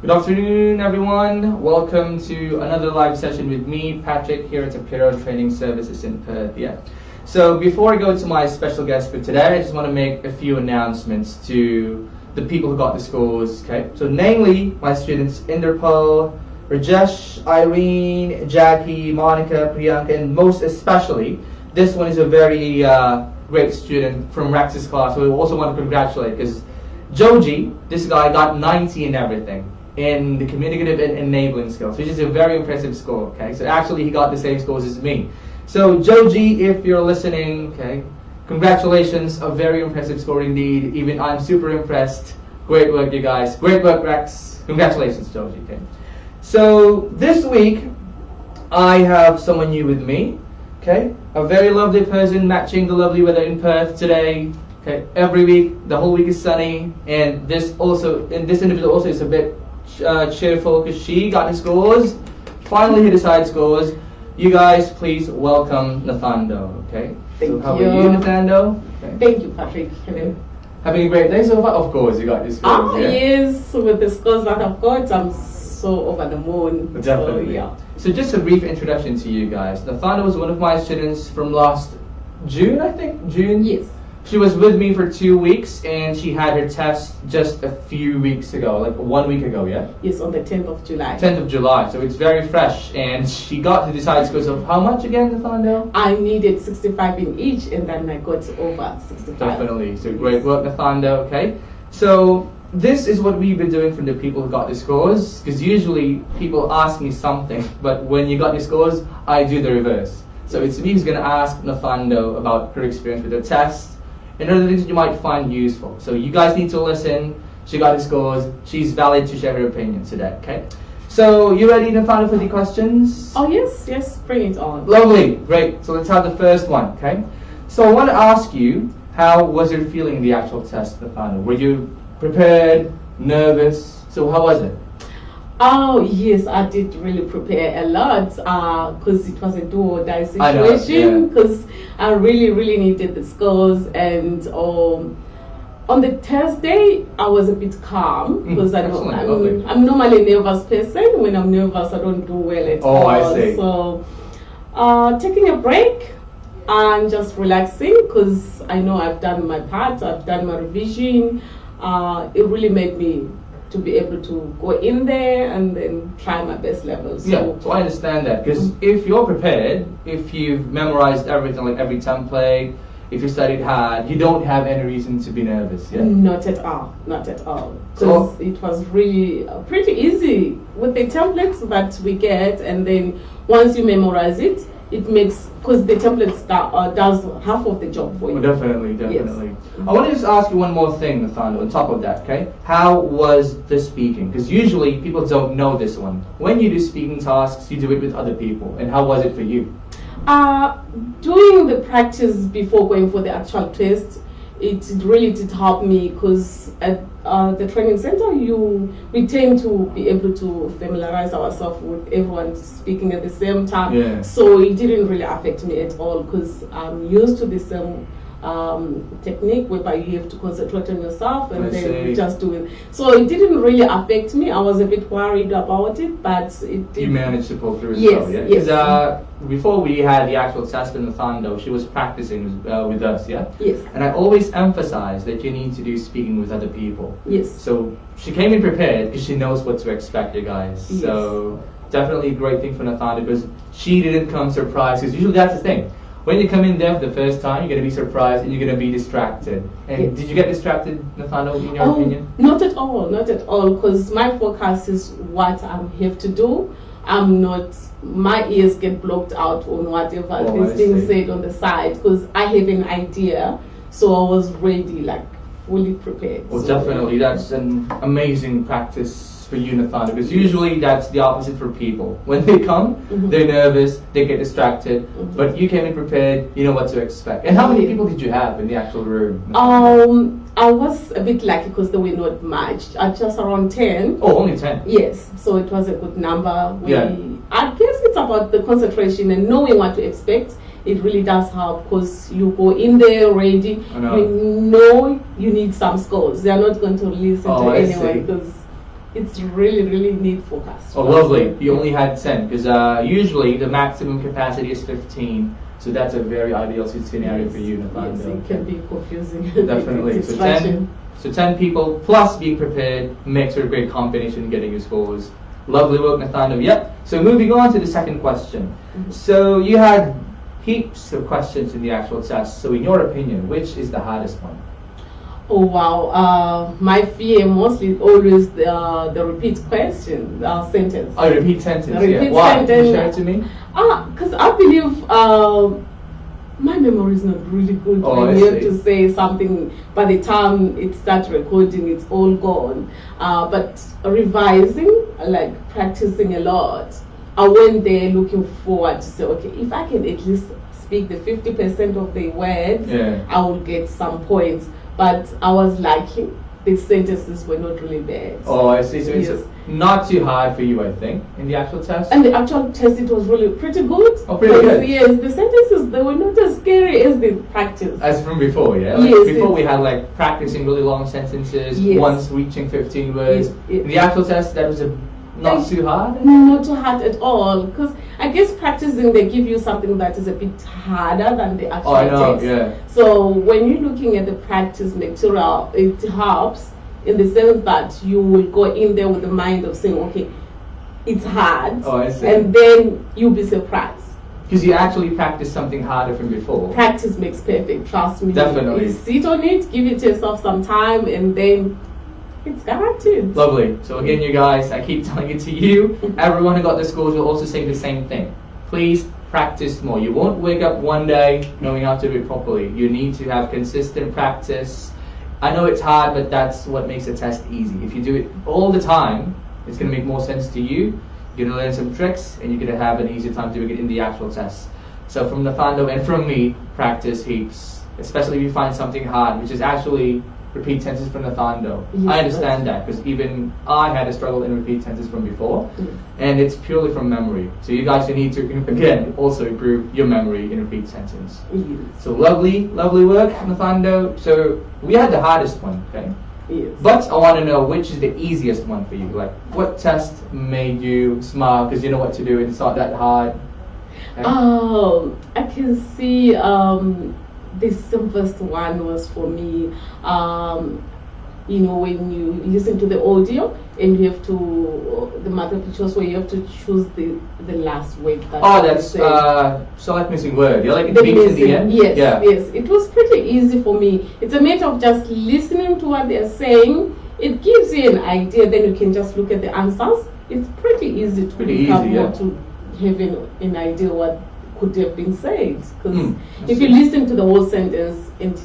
Good afternoon, everyone. Welcome to another live session with me, Patrick, here at Apeiro Training Services in Perth. So before I go to my special guest for today, I just want to make a few announcements to the people who got the scores. Okay. So namely, my students Inderpal, Rajesh, Irene, Jackie, Monica, Priyanka, and most especially, this one is a very great student from Rex's class. So we also want to congratulate because Joji, this guy, got 90 in everything, in the communicative and enabling skills, which is a very impressive score. Okay, so actually he got the same scores as me. So Joji, if you're listening, okay, congratulations, a very impressive score indeed. Even I'm super impressed. Great work, you guys. Great work, Rex. Congratulations, Joji. Okay. So this week I have someone new with me. Okay, a very lovely person matching the lovely weather in Perth today. Okay, every week, the whole week is sunny, and this individual also is a bit cheerful because she got his scores. Finally hit his side scores. You guys, please welcome Nothando. Okay. Thank you. How are you, Nothando? Okay. Thank you, Patrick. Hello. Having a great day so far? Of course, you got your scores. Yeah. Yes, with the scores that I've got, I'm so over the moon. Definitely. So, yeah. So just a brief introduction to you guys. Nothando was one of my students from last June, I think. June? Yes. She was with me for 2 weeks, and she had her test just a few weeks ago, like 1 week ago, yeah? Yes, on the 10th of July. 10th of July, so it's very fresh. And she got to decide scores of how much again, Nothando? I needed 65 in each, and then I got over 65. Definitely. So great work, Nothando, okay? So this is what we've been doing for the people who got the scores, because usually people ask me something, but when you got the scores, I do the reverse. So it's me who's going to ask Nothando about her experience with the test, and other things that you might find useful. So you guys need to listen. She got the scores. She's valid to share her opinion today, okay? So you ready, Nothando, for the questions? Oh, yes, bring it on. Lovely, great. So let's have the first one, okay? So I want to ask you, how was your feeling in the actual test, Nothando? Were you prepared, nervous? So how was it? Oh, yes, I did really prepare a lot because it was a do or die situation, because I really needed the scores. And on the test day, I was a bit calm because I'm normally a nervous person. When I'm nervous, I don't do well at all. Oh, I see. So taking a break and just relaxing, because I know I've done my part, I've done my revision. It really made me to be able to go in there and then try my best level. So I understand that, because if you're prepared, if you've memorized everything, like every template, if you studied hard, you don't have any reason to be nervous, yeah? Not at all, not at all. Because it was really pretty easy with the templates that we get, and then once you memorize it, it makes, because the templates does half of the job for you. Well, definitely. Yes. I want to just ask you one more thing, Nothando, on top of that, okay? How was the speaking? Because usually people don't know this one. When you do speaking tasks, you do it with other people. And how was it for you? Doing the practice before going for the actual test, it really did help me, because at the training center, we tend to be able to familiarize ourselves with everyone speaking at the same time. Yeah. So it didn't really affect me at all, because I'm used to the same technique whereby you have to concentrate on yourself and then you just do it. So it didn't really affect me. I was a bit worried about it, but it did. You managed to pull through as well, yeah? Yes. Before we had the actual test in Nothando, she was practicing with us, yeah? Yes. And I always emphasize that you need to do speaking with other people. Yes. So she came in prepared because she knows what to expect, you guys. Yes. So definitely a great thing for Nothando, because she didn't come surprised, because usually that's the thing. When you come in there for the first time, you're going to be surprised and you're going to be distracted. And yes. Did you get distracted, Nothando, in your opinion? Not at all, because my focus is what I have to do. I'm not, my ears get blocked out on whatever is being said on the side, because I have an idea. So I was ready, like fully prepared. Well, definitely, that's an amazing practice for you, Nothando, because usually that's the opposite for people. When they come, they're nervous, they get distracted, but you came in prepared, you know what to expect. And how many people did you have in the actual room, Nothando? I was a bit lucky because they were not much, just around 10. Oh, only 10? Yes, so it was a good number. I guess it's about the concentration and knowing what to expect. It really does help, because you go in there ready, you know you need some scores. They are not going to listen to anyone, because it's really need focus. Oh, lovely. You only had 10 because usually the maximum capacity is 15. So that's a very ideal scenario for you, Nathando. Yes, it can be confusing. Definitely. So 10 people plus being prepared makes for a great combination in getting your scores. Lovely work, Nathando. Yep. So moving on to the second question. So you had heaps of questions in the actual test. So in your opinion, which is the hardest one? Oh wow, my fear mostly always the repeat question, sentence. Oh, repeat sentence, repeat Why? Sentence. Can you share it to me? Because I believe my memory is not really good when you have to say something. By the time it starts recording, it's all gone. But revising, like practicing a lot, I went there looking forward to say, okay, if I can at least speak the 50% of the words, I will get some points. But I was lucky. The sentences were not really bad. Oh, I see. So it's not too hard for you, I think, in the actual test? And the actual test, it was really pretty good. Oh, pretty good. Yes, the sentences, they were not as scary as the practice. As from before, yeah? Like yes. Before we had like practicing really long sentences, once reaching 15 words. Yes. In the actual test, that was not too hard? Not too hard at all. Because I guess practicing, they give you something that is a bit harder than the actual text. Yeah. So when you're looking at the practice material, it helps in the sense that you will go in there with the mind of saying, okay, it's hard. Oh, I see. And then you'll be surprised. Because you actually practiced something harder from before. Practice makes perfect, trust me. Definitely. You sit on it, give it yourself some time, and then it's guaranteed. Lovely. So again, you guys, I keep telling it to you, everyone who got the scores will also say the same thing. Please practice more. You won't wake up one day knowing how to do it properly. You need to have consistent practice. I know it's hard, but that's what makes a test easy. If you do it all the time, it's going to make more sense to you. You're going to learn some tricks, and you're going to have an easier time doing it in the actual test. So from Nathando and from me, practice heaps. Especially if you find something hard, which is actually repeat tenses from Nathando. Yes, I understand that, because even I had a struggle in repeat tenses from before, and it's purely from memory. So you guys need to, again, also improve your memory in repeat sentence. So lovely work, Nathando. So we had the hardest one, okay? Yes. But I want to know which is the easiest one for you. Like, what test made you smile because you know what to do and it's not that hard? Okay? I can see the simplest one was for me. You know, when you listen to the audio and you have to, the multiple choice where you have to choose the last word. That's select missing word. You're like the beats in the end? Yes, yes. It was pretty easy for me. It's a matter of just listening to what they're saying. It gives you an idea, then you can just look at the answers. It's pretty easy to have an idea what could have been said. Because if you listen to the whole sentence, it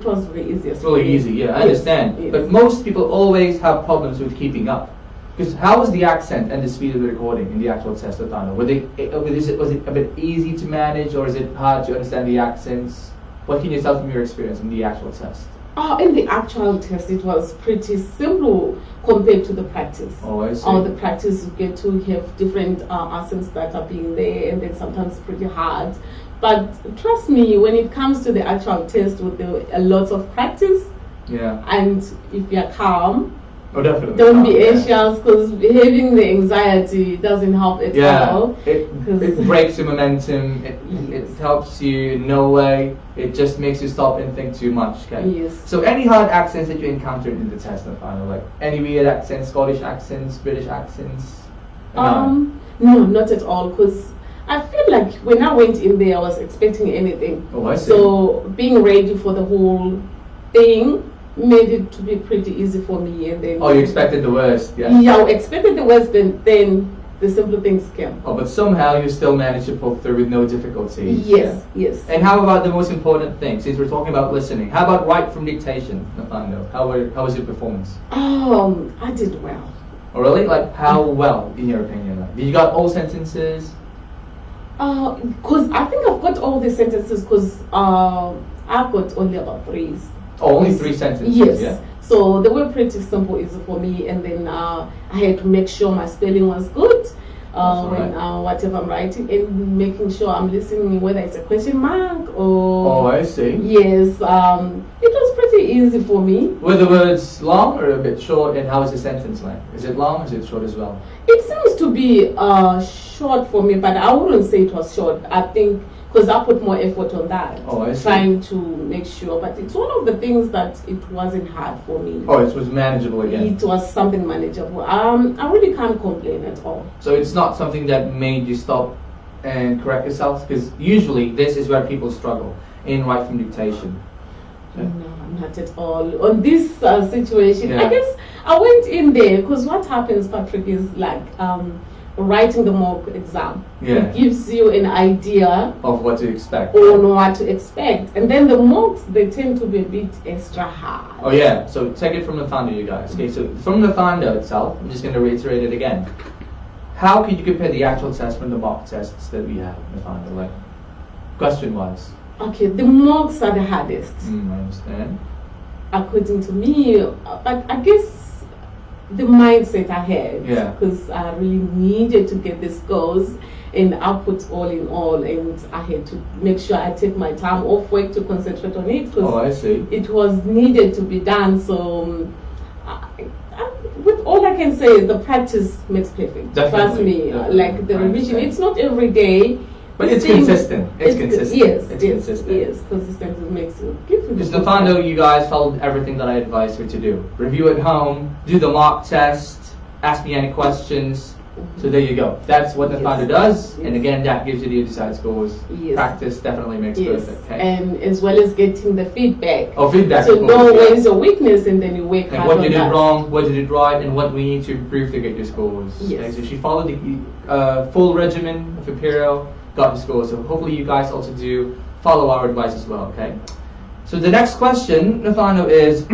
was very easy. It's really easy, yeah, I understand. Yes. But most people always have problems with keeping up. Because how was the accent and the speed of the recording in the actual test, Nathando? Was it a bit easy to manage, or is it hard to understand the accents? What can you tell from your experience in the actual test? In the actual test, it was pretty simple compared to the practice. Oh, I see. The practice, you get to have different accents that are being there, and then sometimes pretty hard. But trust me, when it comes to the actual test with a lot of practice, and if you're calm, definitely don't be anxious, because having the anxiety doesn't help at all. It breaks your momentum. It helps you in no way. It just makes you stop and think too much. Okay. Yes. So any hard accents that you encountered in the test, Nathando, like any weird accents, Scottish accents, British accents? No, not at all. Because I feel like when I went in there, I was expecting anything. Oh, I see. So being ready for the whole thing made it to be pretty easy for me. And then you expected the worst, Yeah, I expected the worst, and then the simple things came. But somehow you still managed to pull through with no difficulty. Yes, yes. And how about the most important thing, since we're talking about listening? How about right from dictation, Nathando? How was your performance? I did well. Oh, really? Like, how well, in your opinion? Like, did you got all sentences? Because I think I've got all the sentences, because I've got only about 3. Oh, only 3 sentences? Yes. Yeah? So they were pretty simple, easy for me, and then I had to make sure my spelling was good whatever I'm writing, and making sure I'm listening whether it's a question mark or. Oh, I see. Yes, it was pretty easy for me. Were the words long or a bit short, and how is the sentence like? Is it long or is it short as well? It seems to be short for me, but I wouldn't say it was short. I think because I put more effort on that, trying to make sure. But it's one of the things that it wasn't hard for me. Oh, it was manageable again. It was something manageable. I really can't complain at all. So it's not something that made you stop and correct yourself? Because usually this is where people struggle in right from dictation. No, not at all. On this situation, Yeah. I guess I went in there because what happens, Patrick, is like writing the mock exam. Yeah. It gives you an idea Of what to expect. on what to expect. And then the mocks, they tend to be a bit extra hard. Oh yeah, so take it from NOTHANDO, you guys. Okay, so from NOTHANDO itself, I'm just going to reiterate it again. How could you compare the actual test from the mock tests that we have in NOTHANDO, like question-wise? Okay, the mocks are the hardest, I understand. according to me. But I guess the mindset I had, Yeah. because I really needed to get the scores, and I put all in all, and I had to make sure I take my time off work to concentrate on it, Oh, I because see. it was needed to be done. So with all I can say is the practice makes perfect. Trust Definitely, me. definitely. Like the I revision, understand. it's not every day. But it's Things- consistent. It's consistent. Yes, It's yes, consistent. yes. Consistency makes it. Gives you Because the NOTHANDO, you guys followed everything that I advised you to do. Review at home, do the mock test, ask me any questions. So there you go. That's what NOTHANDO Yes. does. Yes. And again, that gives you the desired scores. Yes. Practice definitely makes Yes, perfect. Okay? and as well as getting the feedback. Oh, feedback. So of course, know yeah. where is your weakness, and then you work And hard what on you did that. wrong, what you did right, and what we need to improve to get your scores. Yes. Okay, so she followed the full regimen of Apeiro, got the scores. So hopefully you guys also do follow our advice as well. Okay. So the next question, NOTHANDO, is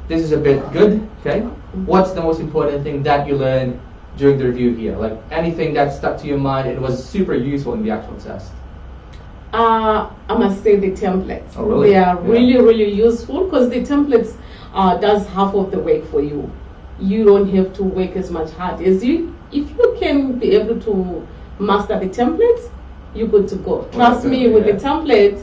this is a bit good. Okay. What's the most important thing that you learned during the review here? Like anything that stuck to your mind and was super useful in the actual test. I must say the templates. Oh, really? They are Yeah. really, really useful, because the templates does half of the work for you. You don't have to work as much hard as you. If you can be able to master the templates, you're good to go. Trust me, definitely, with yeah. the templates,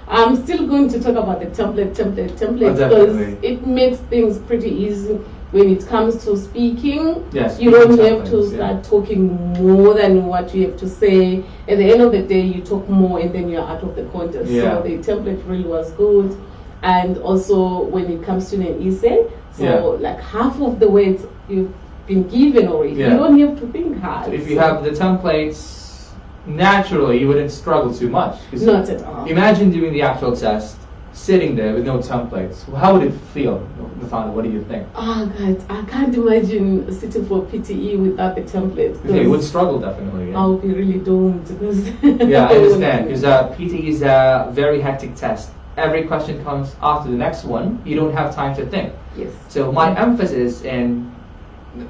I'm still going to talk about the templates Oh, because definitely. it makes things pretty easy when it comes to speaking. Yes, You don't speaking have to templates, yeah. start talking more than what you have to say. At the end of the day, you talk more and then you're out of the contest. Yeah. So the template really was good. And also when it comes to an essay, so Yeah. like half of the words you've been given already. Yeah. You don't have to think hard. So if you have the templates, naturally you wouldn't struggle too much. 'Cause Not at all. Imagine doing the actual test, sitting there with no templates. How would it feel, NOTHANDO? What do you think? Oh God, I can't imagine sitting for PTE without the template. Okay, you would struggle definitely. Yeah, I'll be really doomed because yeah, I understand. Because PTE is a very hectic test. Every question comes after the next one. You don't have time to think. Yes. So my emphasis, and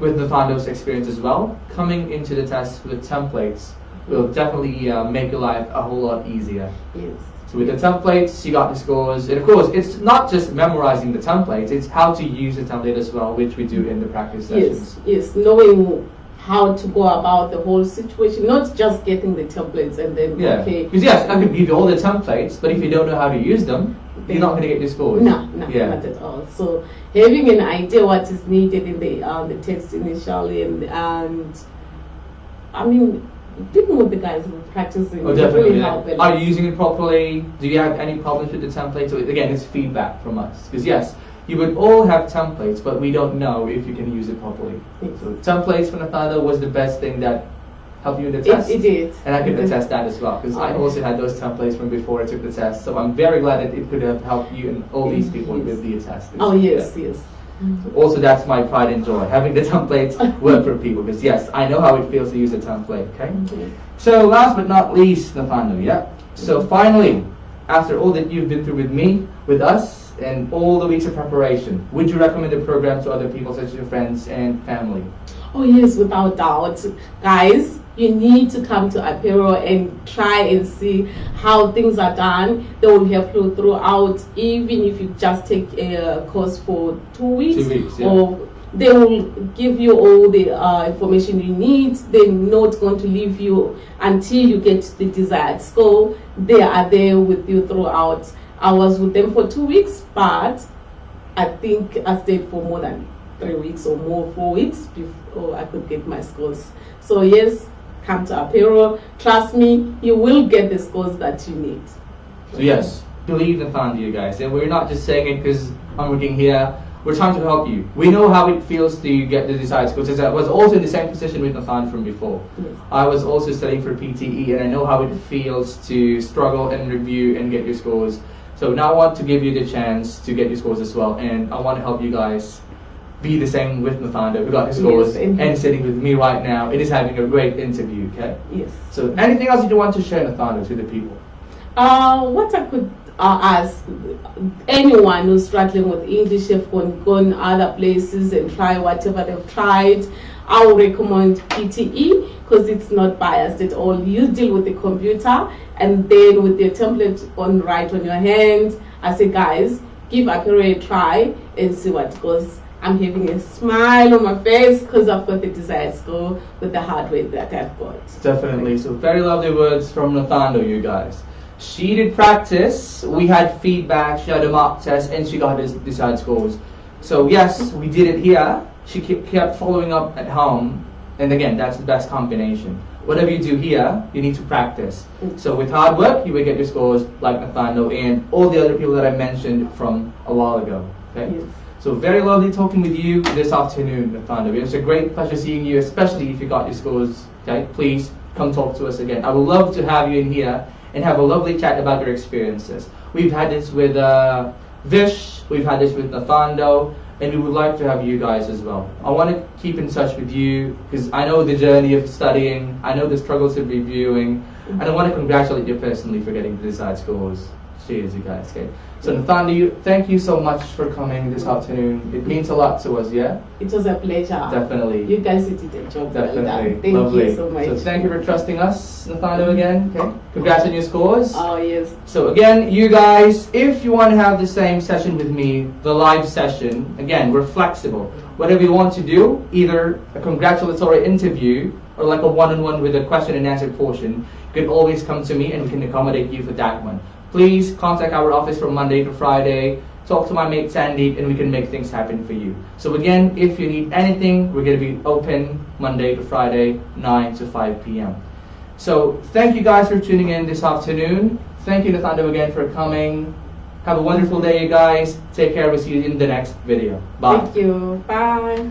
with NOTHANDO's experience as well, coming into the test with templates will definitely make your life a whole lot easier. Yes. So with the templates, you got the scores. And of course, it's not just memorizing the templates, it's how to use the template as well, which we do in the practice sessions. Yes, yes, knowing how to go about the whole situation, not just getting the templates and then Yeah. okay. Because yes, I could give you all the templates, but if you don't know how to use them, you're not going to get your scores. No, Yeah. not at all. So having an idea what is needed in the text initially, and I mean, dealing with the guys who are practicing Oh, will definitely. really Yeah. help. a Are lot. you using it properly? Do you have any problems with the template? So again, it's feedback from us. Because yes, you would all have templates, but we don't know if you can use it properly. Yes. So templates from NOTHANDO was the best thing that helped you in the test. It did. And I can It did. attest that as well, because I also had those templates from before I took the test. So I'm very glad that it could have helped you and all these people Yes. with the test. Oh yes, Yeah. yes. Also, that's my pride and joy, having the templates work for people. Because yes, I know how it feels to use a template. Okay. Mhm. So last but not least, NOTHANDO, yeah. So finally, after all that you've been through with me, with us, and all the weeks of preparation, would you recommend the program to other people, such as your friends and family? Oh yes, without doubt. Guys, you need to come to Apeiro and try and see how things are done. They will help you throughout, even if you just take a course for 2 weeks. 2 weeks, yeah. Or they will give you all the information you need. They're not going to leave you until you get the desired score. They are there with you throughout. I was with them for 2 weeks, but I think I stayed for more than 3 weeks or more, 4 weeks before I could get my scores. So yes, come to Apeiro. Trust me, you will get the scores that you need. So yes, believe Nothando, you guys. And we're not just saying it because I'm working here. We're trying to help you. We know how it feels to get the desired scores. I was also in the same position with Nothando from before. Yes. I was also studying for PTE, and I know how it feels to struggle and review and get your scores. So now I want to give you the chance to get your scores as well, and I want to help you guys be the same with Nothando, who got his scores, yes, and sitting with me right now. It is having a great interview, okay? Yes. So anything else you want to share, Nothando, to the people? What I could ask anyone who's struggling with English, have gone other places and try whatever they've tried, I would recommend PTE because it's not biased at all. You deal with the computer, and then with the template right on your hand, I say, guys, give Apeiro a try and see what goes. I'm having a smile on my face because I've got the desired score with the hard work that I've got. Definitely. So very lovely words from Nothando, you guys. She did practice, we had feedback, she had a mock test, and she got the desired scores. So yes, we did it here. She kept following up at home, and again, that's the best combination. Whatever you do here, you need to practice. So with hard work, you will get your scores like Nothando and all the other people that I mentioned from a while ago. Okay. Yes. So very lovely talking with you this afternoon, Nothando. It was a great pleasure seeing you, especially if you got your scores. Okay, please come talk to us again. I would love to have you in here and have a lovely chat about your experiences. We've had this with Vish, we've had this with Nothando, and we would like to have you guys as well. I want to keep in touch with you because I know the journey of studying, I know the struggles of reviewing, and I want to congratulate you personally for getting the desired scores. Cheers, you guys. Okay. So Nothando, thank you so much for coming this afternoon. It means a lot to us, yeah? It was a pleasure. Definitely. You guys did a job. Definitely. Well done. Thank lovely. you so much. So thank you for trusting us, Nothando, again. Okay. Congrats on your scores. Oh, yes. So again, you guys, if you want to have the same session with me, the live session, again, we're flexible. Whatever you want to do, either a congratulatory interview or like a one-on-one with a question and answer portion, you can always come to me and we can accommodate you for that one. Please contact our office from Monday to Friday, talk to my mate Sandeep, and we can make things happen for you. So again, if you need anything, we're going to be open Monday to Friday, 9 to 5 p.m. So thank you guys for tuning in this afternoon. Thank you, Nothando, again for coming. Have a wonderful day, you guys. Take care. We'll see you in the next video. Bye. Thank you. Bye.